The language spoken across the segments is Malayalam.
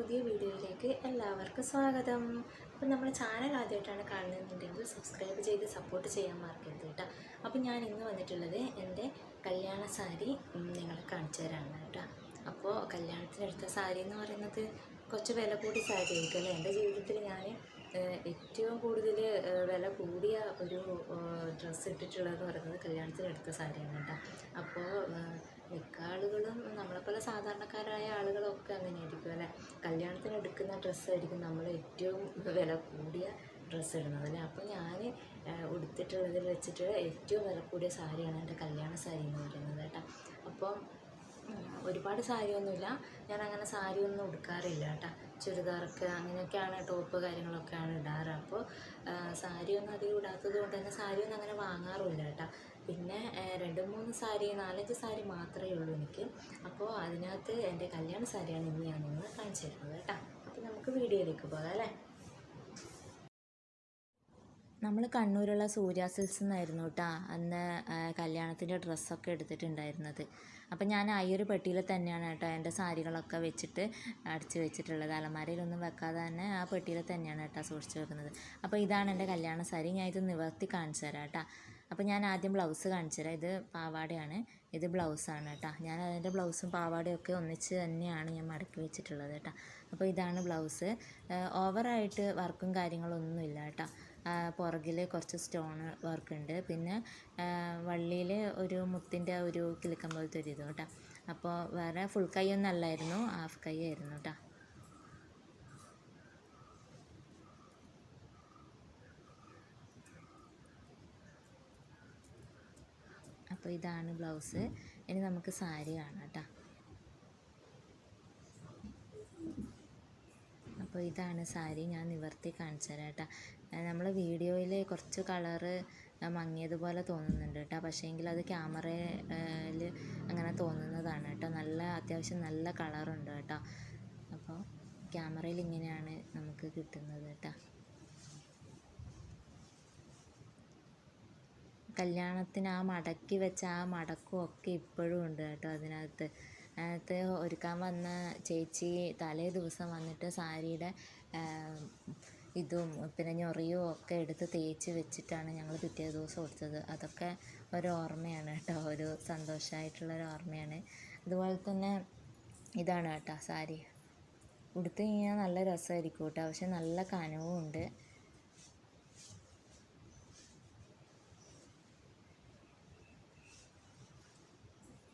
പുതിയ വീഡിയോയിലേക്ക് എല്ലാവർക്കും സ്വാഗതം. അപ്പോൾ നമ്മുടെ ചാനൽ ആദ്യമായിട്ടാണ് കാണുന്നതെന്നുണ്ടെങ്കിൽ സബ്സ്ക്രൈബ് ചെയ്ത് സപ്പോർട്ട് ചെയ്യാൻ മറക്കരുത് കേട്ടോ. അപ്പോൾ ഞാൻ ഇന്ന് വന്നിട്ടുള്ളത് എൻ്റെ കല്യാണ സാരി നിങ്ങളെ കാണിച്ചു തരാനാണ് കേട്ടോ. അപ്പോൾ കല്യാണത്തിനെടുത്ത സാരി എന്ന് പറയുന്നത് കുറച്ച് വില കൂടിയ സാരി ആയിരിക്കും അല്ലേ. എൻ്റെ ജീവിതത്തിൽ ഞാൻ ഏറ്റവും കൂടുതൽ വില കൂടിയ ഒരു ഡ്രസ്സ് ഇട്ടിട്ടുള്ളതെന്ന് പറയുന്നത് കല്യാണത്തിനെടുത്ത സാരിയാണ് കേട്ടോ. അപ്പോൾ മിക്ക ആളുകളും നമ്മളെപ്പോലെ സാധാരണക്കാരായ ആളുകളൊക്കെ അങ്ങനെ ആയിരിക്കും അല്ലേ. കല്യാണത്തിന് എടുക്കുന്ന ഡ്രസ്സായിരിക്കും നമ്മൾ ഏറ്റവും വില കൂടിയ ഡ്രസ്സ് ഇടുന്നത് അല്ലേ. അപ്പോൾ ഞാൻ ഉടുത്തിട്ടുള്ളതിൽ വെച്ചിട്ട് ഏറ്റവും വില കൂടിയ സാരിയാണ് എൻ്റെ കല്യാണ സാരി എന്ന് പറയുന്നത് കേട്ടോ. അപ്പോൾ ഒരുപാട് സാരിയൊന്നുമില്ല, ഞാൻ അങ്ങനെ സാരിയൊന്നും ഉടുക്കാറില്ല കേട്ടോ. ചുരിദാറൊക്കെ അങ്ങനെയൊക്കെയാണ്, ടോപ്പ് കാര്യങ്ങളൊക്കെയാണ് ഇടാറ്. അപ്പോൾ സാരിയൊന്നും അധികം ഇടാത്തത് കൊണ്ട് തന്നെ സാരിയൊന്നും അങ്ങനെ വാങ്ങാറുമില്ല കേട്ടോ. പിന്നെ 2-3 സാരി 4-5 സാരി മാത്രമേ ഉള്ളൂ എനിക്ക്. അപ്പോൾ അതിനകത്ത് എൻ്റെ കല്യാണ സാരിയാണ് ഇന്ന് ഞാൻ നിങ്ങൾ കാണിച്ചു തരുന്നത് കേട്ടോ. അപ്പോൾ നമുക്ക് വീഡിയോയിലേക്ക് പോകാം അല്ലേ. നമ്മൾ കണ്ണൂരുള്ള സൂര്യ സിൽക്സ് എന്നായിരുന്നു കേട്ടോ അന്ന് കല്യാണത്തിൻ്റെ ഡ്രസ്സൊക്കെ എടുത്തിട്ടുണ്ടായിരുന്നത്. അപ്പം ഞാൻ ആ ഒരു പെട്ടിയിൽ തന്നെയാണ് കേട്ടോ എൻ്റെ സാരികളൊക്കെ വെച്ചിട്ട് അടിച്ച് വെച്ചിട്ടുള്ളത്. അലമാരയിലൊന്നും വെക്കാതെ തന്നെ ആ പെട്ടിയിൽ തന്നെയാണ് കേട്ടോ സൂക്ഷിച്ച് വെക്കുന്നത്. അപ്പോൾ ഇതാണ് എൻ്റെ കല്യാണ സാരി. ഞാൻ ഇത് നിവർത്തി കാണിച്ചു തരാം കേട്ടോ. അപ്പോൾ ഞാൻ ആദ്യം ബ്ലൗസ് കാണിച്ചു തരാം. ഇത് പാവാടയാണ്, ഇത് ബ്ലൗസാണ് കേട്ടോ. ഞാൻ അതിൻ്റെ ബ്ലൗസും പാവാടയും ഒക്കെ ഒന്നിച്ച് തന്നെയാണ് ഞാൻ മടക്കി വെച്ചിട്ടുള്ളത് കേട്ടോ. അപ്പോൾ ഇതാണ് ബ്ലൗസ്. ഓവറായിട്ട് വർക്കും കാര്യങ്ങളൊന്നുമില്ല കേട്ടോ. പുറകിൽ കുറച്ച് സ്റ്റോൺ വർക്കുണ്ട്, പിന്നെ വള്ളിയിൽ ഒരു മുത്തിൻ്റെ ഒരു കിലുക്കം പോലത്തെ ഒരു ഇത് കേട്ടോ. അപ്പോൾ വേറെ ഫുൾ കൈ ഒന്നും അല്ലായിരുന്നു, ഹാഫ് കൈ ആയിരുന്നു കേട്ടോ. അപ്പോൾ ഇതാണ് ബ്ലൗസ്. ഇനി നമുക്ക് സാരി കാണാം കേട്ടോ. അപ്പോൾ ഇതാണ് സാരി, ഞാൻ നിവർത്തി കാണിച്ചു തരാം കേട്ടോ. നമ്മൾ വീഡിയോയിൽ കുറച്ച് കളറ് മങ്ങിയതുപോലെ തോന്നുന്നുണ്ട് കേട്ടോ, പക്ഷേങ്കിൽ അത് ക്യാമറയിൽ അങ്ങനെ തോന്നുന്നതാണ് കേട്ടോ. അത്യാവശ്യം നല്ല കളറുണ്ട് കേട്ടോ. അപ്പോൾ ക്യാമറയിൽ ഇങ്ങനെയാണ് നമുക്ക് കിട്ടുന്നത് കേട്ടോ. കല്യാണത്തിന് ആ മടക്കി വെച്ച ആ മടക്കും ഒക്കെ ഇപ്പോഴും ഉണ്ട് കേട്ടോ. അതിനകത്ത് ഒരുക്കാൻ വന്ന ചേച്ചി തലേ ദിവസം വന്നിട്ട് സാരിയുടെ ഇതും പിന്നെ ഞൊറിയും ഒക്കെ എടുത്ത് തേച്ച് വെച്ചിട്ടാണ് ഞങ്ങൾ പിറ്റേ ദിവസം കൊടുത്തത്. അതൊക്കെ ഒരു ഓർമ്മയാണ് കേട്ടോ, ഒരു സന്തോഷമായിട്ടുള്ളൊരു ഓർമ്മയാണ്. അതുപോലെ തന്നെ ഇതാണ് കേട്ടോ സാരി. ഉടുത്ത് കഴിഞ്ഞാൽ നല്ല രസമായിരിക്കും കേട്ടോ, പക്ഷെ നല്ല കനവും ഉണ്ട്.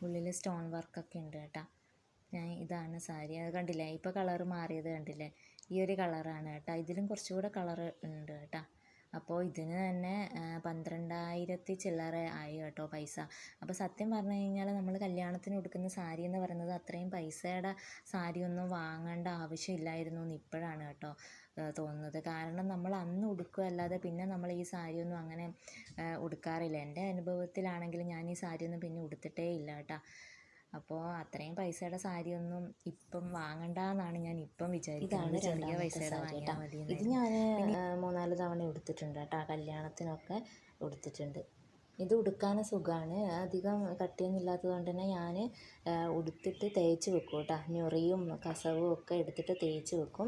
ഉള്ളിൽ സ്റ്റോൺ വർക്കൊക്കെ ഉണ്ട് കേട്ടോ. ഇതാണ് സാരി. അത് കണ്ടില്ലേ, ഇപ്പോൾ കളറ് മാറിയത് കണ്ടില്ലേ, ഈ ഒരു കളറാണ് കേട്ടോ. ഇതിലും കുറച്ചുകൂടെ കളറ് ഉണ്ട് കേട്ടോ. അപ്പോൾ ഇതിന് തന്നെ 12,000 ചില്ലറ ആയി കേട്ടോ പൈസ. അപ്പോൾ സത്യം പറഞ്ഞു കഴിഞ്ഞാൽ നമ്മൾ കല്യാണത്തിന് ഉടുക്കുന്ന സാരി എന്ന് പറയുന്നത് അത്രയും പൈസയുടെ സാരിയൊന്നും വാങ്ങേണ്ട ആവശ്യമില്ലായിരുന്നു എന്ന് ഇപ്പോഴാണ് കേട്ടോ തോന്നുന്നത്. കാരണം നമ്മൾ അന്ന് ഉടുക്കുകയല്ലാതെ പിന്നെ നമ്മൾ ഈ സാരിയൊന്നും അങ്ങനെ ഉടുക്കാറില്ല. എൻ്റെ അനുഭവത്തിലാണെങ്കിൽ ഞാൻ ഈ സാരിയൊന്നും പിന്നെ ഉടുത്തിട്ടേ ഇല്ല കേട്ടോ. അപ്പോൾ അത്രയും പൈസയുടെ സാരിയൊന്നും ഇപ്പം വാങ്ങണ്ടെന്നാണ് ഞാൻ ഇപ്പം വിചാരിക്കുന്നത്. ചെറിയ പൈസയുടെ വാങ്ങിയാൽ മതി. ഇത് ഞാൻ 3-4 തവണ ഉടുത്തിട്ടുണ്ട് കേട്ടോ, കല്യാണത്തിനൊക്കെ ഉടുത്തിട്ടുണ്ട്. ഇത് ഉടുക്കാൻ സുഖമാണ്, അധികം കട്ടിയൊന്നും ഇല്ലാത്തത് കൊണ്ട് തന്നെ ഞാൻ ഉടുത്തിട്ട് തേച്ച് വെക്കും കേട്ടോ. ഞൊറിയും കസവും ഒക്കെ എടുത്തിട്ട് തേച്ച് വെക്കും.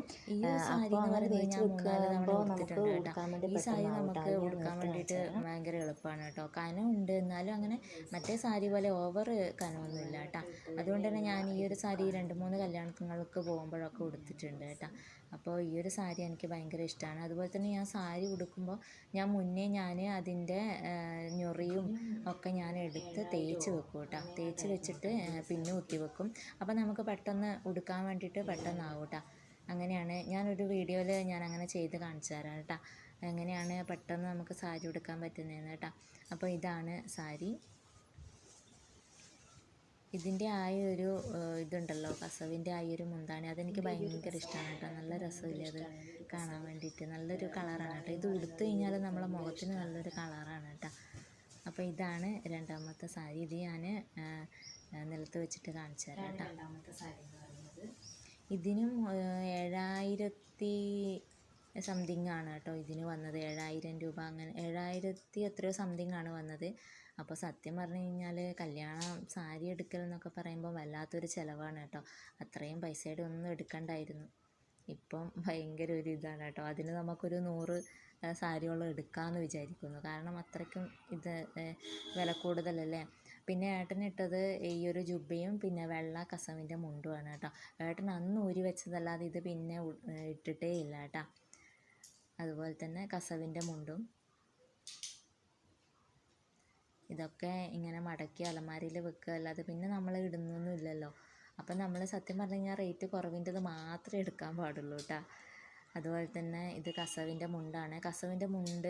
അപ്പോൾ അങ്ങനെ തേച്ച് വെക്കുമ്പോൾ നമുക്ക് ഉടുക്കാൻ വേണ്ടി ഈ സാരി നമുക്ക് ഉടുക്കാൻ വേണ്ടിയിട്ട് ഭയങ്കര എളുപ്പമാണ് കേട്ടോ. കനമുണ്ട്, എന്നാലും അങ്ങനെ മറ്റേ സാരി പോലെ ഓവർ കനമൊന്നുമില്ല കേട്ടോ. അതുകൊണ്ട് തന്നെ ഞാൻ ഈ ഒരു സാരി 2-3 കല്യാണങ്ങൾക്ക് പോകുമ്പോഴൊക്കെ ഉടുത്തിട്ടുണ്ട് കേട്ടോ. അപ്പോൾ ഈ ഒരു സാരി എനിക്ക് ഭയങ്കര ഇഷ്ടമാണ്. അതുപോലെ തന്നെ ഞാൻ സാരി ഉടുക്കുമ്പോൾ ഞാൻ അതിൻ്റെ ഞൊറിയും ഒക്കെ ഞാൻ എടുത്ത് തേച്ച് വെക്കും കേട്ടോ. തേച്ച് വെച്ചിട്ട് പിന്നെ കുത്തി വെക്കും. അപ്പോൾ നമുക്ക് പെട്ടെന്ന് ഉടുക്കാൻ വേണ്ടിയിട്ട് പെട്ടെന്നാവും കേട്ടോ. അങ്ങനെയാണ് ഞാനൊരു വീഡിയോയിൽ ഞാൻ അങ്ങനെ ചെയ്ത് കാണിച്ചു തരാം കേട്ടോ, എങ്ങനെയാണ് പെട്ടെന്ന് നമുക്ക് സാരി ഉടുക്കാൻ പറ്റുന്നതെന്ന് കേട്ടോ. അപ്പോൾ ഇതാണ് സാരി. ഇതിൻ്റെ ഒരു ഇതുണ്ടല്ലോ, കസവിൻ്റെ ഒരു മുന്താണി, അതെനിക്ക് ഭയങ്കര ഇഷ്ടമാണ് കേട്ടോ. നല്ല രസമില്ലേ അത് കാണാൻ വേണ്ടിയിട്ട്, നല്ലൊരു കളറാണ് കേട്ടോ. ഇത് ഉടുത്തു കഴിഞ്ഞാൽ നമ്മളെ മുഖത്തിന് നല്ലൊരു കളറാണ് കേട്ടോ. അപ്പോൾ ഇതാണ് രണ്ടാമത്തെ സാരി. ഇത് ഞാൻ നിലത്ത് വെച്ചിട്ട് കാണിച്ചു തരാം കേട്ടോ. രണ്ടാമത്തെ സാരി എന്ന് പറയുന്നത് ഇതിനും 7,000 സംതിങ് ആണ് കേട്ടോ ഇതിന് വന്നത്. 7,000 രൂപ, അങ്ങനെ 7,000 എത്രയോ സംതിങ് ആണ് വന്നത്. അപ്പോൾ സത്യം പറഞ്ഞു കഴിഞ്ഞാൽ കല്യാണം സാരി എടുക്കൽ എന്നൊക്കെ പറയുമ്പോൾ വല്ലാത്തൊരു ചിലവാണ് കേട്ടോ. അത്രയും പൈസയുടെ ഒന്നും എടുക്കണ്ടായിരുന്നു. ഇപ്പം ഭയങ്കര ഒരു ഇതാണ് കേട്ടോ. അതിന് നമുക്കൊരു 100 സാരിയോളം എടുക്കാമെന്ന് വിചാരിക്കുന്നു. കാരണം അത്രയ്ക്കും ഇത് വില കൂടുതലല്ലേ. പിന്നെ ഏട്ടനിട്ടത് ഈ ഒരു ജുബ്ബയും പിന്നെ വെള്ള കസവിൻ്റെ മുണ്ടുമാണ് കേട്ടോ. ഏട്ടൻ അന്ന് ഊരി വെച്ചതല്ലാതെ ഇത് പിന്നെ ഇട്ടിട്ടേ ഇല്ല കേട്ടോ. അതുപോലെ തന്നെ കസവിൻ്റെ മുണ്ടും ഇതൊക്കെ ഇങ്ങനെ മടക്കി അലമാരിയിൽ വെക്കുക അല്ലാതെ പിന്നെ നമ്മൾ ഇടുന്നൊന്നും ഇല്ലല്ലോ. അപ്പം നമ്മൾ സത്യം പറഞ്ഞു കഴിഞ്ഞാൽ റേറ്റ് കുറവിൻ്റെത് മാത്രമേ എടുക്കാൻ പാടുള്ളൂ കേട്ടോ. അതുപോലെ തന്നെ ഇത് കസവിൻ്റെ മുണ്ടാണ്. കസവിൻ്റെ മുണ്ട്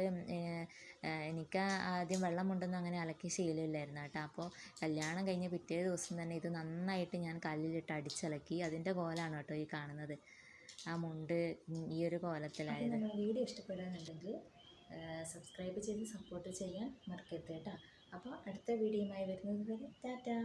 എനിക്ക് ആദ്യം വെള്ള മുണ്ടൊന്നും അങ്ങനെ അലക്കി ശീലമില്ലായിരുന്നു കേട്ടോ. അപ്പോൾ കല്യാണം കഴിഞ്ഞ് പിറ്റേ ദിവസം തന്നെ ഇത് നന്നായിട്ട് ഞാൻ കല്ലിലിട്ട് അടിച്ചലക്കി. അതിൻ്റെ കോലാണ് കേട്ടോ ഈ കാണുന്നത്. ആ മുണ്ട് ഈ ഒരു കോലത്തിലായത്. വീഡിയോ ഇഷ്ടപ്പെടാനുണ്ടെങ്കിൽ സബ്സ്ക്രൈബ് ചെയ്ത് സപ്പോർട്ട് ചെയ്യാൻ മറക്കരുത് കേട്ടോ. അപ്പോൾ അടുത്ത വീഡിയോയുമായി വരുന്നത് വരെ ടാറ്റാ.